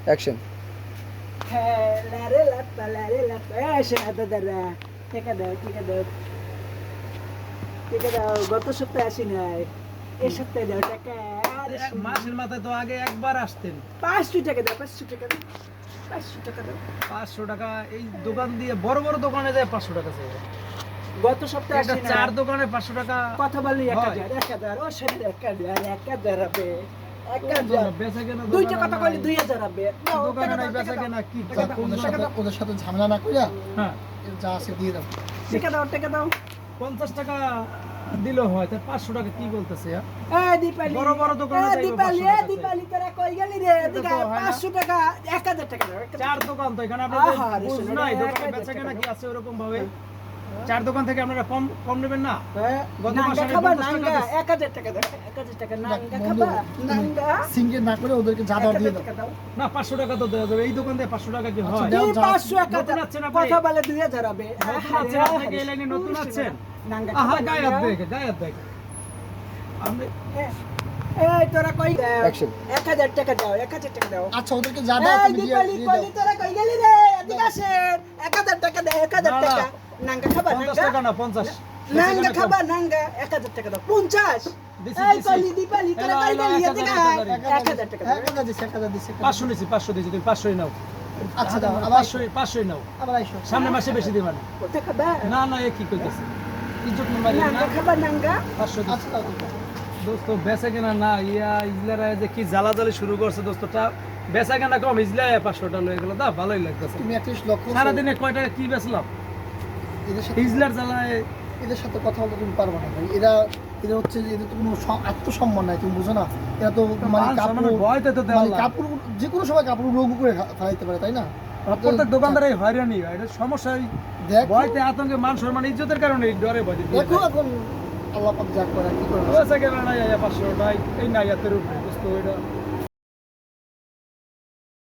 Action. হ্যাঁ লারে লাপ্পা এসে হাতে দাঁড়া টেকা দাও গত সপ্তাহে আসি নাই এই সপ্তাহে দাও টাকা মাসের মাথায় তো আগে একবার আসতেন। 500 টাকা দাও 500 টাকা দাও 500 টাকা এই দোকান দিয়ে বড় বড় দোকানে যায় 500 টাকা চাই। গত সপ্তাহে আসি না চার দোকানে 500 টাকা কথা বললি হয়। 1000 ও সেটা 1000 হবে বেচা কেনা দুইটা কথা কইলি 2000 হবে দোকানে নাই বেচা কেনা কি ওদের সাথে ঝামেলা না কইরা হ্যাঁ যা আছে দিয়ে দাও। টাকা দাও 50 টাকা দিলে হয় তার 500 টাকা কি বলতেছে? দীপালি বড় বড় দোকানে যাইবো দীপালি 500 টাকা দীপালি তোরা কই গেলি রে এদিকে এটা তো হয় না। 500 টাকা 1000 টাকা দাও চার দোকান তো এখানে আহা, আপনাদের রে বুঝ শোনো, নাই এক দোকানে হাজার বেচা কেনা টাকা কি আছে ওরকম ভাবে? চার দোকান থেকে আপনারা কম নেবেন না? গত নাঙ্গা মাসে আমি খাবা 50 টাকা নাঙ্গা দিছি। 1000 টাকা দাও 1000 টাকা নাঙ্গা বন্ধু, খাবা নাঙ্গা সিঙ্গেল না করে ওদেরকে যা দাও দিয়ে 1000 দাও। টাকা দাও না 500 টাকা তো দেওয়া যাবে। এই দোকান দিয়ে 500 টাকা কি হয়? দাও, এই যা। 500 নতুন আছেন আপনি? কথা বলে 2000 হবে নতুন আছেন আপনি কি এই লাইনে নতুন আছেন? নাঙ্গা আহা খাবা গায়ে হাত দেখে আপনি এই তোরা কই দাও Action. 1000 টাকা দাও 1000 টাকা দাও আচ্ছা ওদেরকে যা দাও এই তুমি দিয়ে দীপালি দিয়ে কই দাও। তোরা কই গেলি রে এদিকে আসেন 1000 টাকা দাও 1000 না, না। টাকা নাঙ্গা খাবা 50 টাকা না 50 নাঙ্গা খাবা নাঙ্গা 1000 টাকা দাও 50 দিছি, এই দিছি। কলি দীপালি তোরা কই এলো, গেলি 1000 এদিকে টাকা আয়। দিছি। 1000 টাকা দাও 1000 দিছি 1000 দিছি 500 নিছি 500 দিছি তুমি 500ই নাও। আচ্ছা দাও আবার 500ই নাও। আবার আইসো। সামনে মাসে বেশি দিবা না। কোথা খাবা না না এ কি কইতাছে? ইজ্জত মান মারি না। নাঙ্গা খাবা নাঙ্গা 500 দিছি। আচ্ছা দাও দাও। দোস্ত বেচা কেনা না ইজলারা যে কি জ্বালাজালি শুরু করছে দোস্তটা বেচা কেনা কম ইজলা 500 টাকা লয়ে গেল দা ভালোই লাগতেছে। তুমি একটা জিনিস লক্ষ্য করছো, সারাদিনে কয় টাকা কি বেচলাম? এদের সাথে ইজলার জ্বালায় এদের সাথে কথা বলতে তুমি পারবে না ভাই। এরা হচ্ছে যে এদের তো কোনো আত্মসম্মান নাই, তুমি বুঝো না? এরা তো মানে মান সম্মানের ভয়তে তো দেওয়া মানে লাগে। কাপড় যে কোনো সময় কাপড় রোগ করে ফেলাইতে পারে, তাই না? প্রত্যেক দোকানদার এই হয়রানি হয়। এটা সমস্যা এই দেখো ভয়তে আতঙ্কে মান সম্মান ইজ্জতের কারণে এই ডরে ভয় দিতে দেখো এখন আল্লাহ পাক যা করে কি করে। বেচা কেনা নাই 500 নাই এই নাই এতের উপরে দোস্ত এটা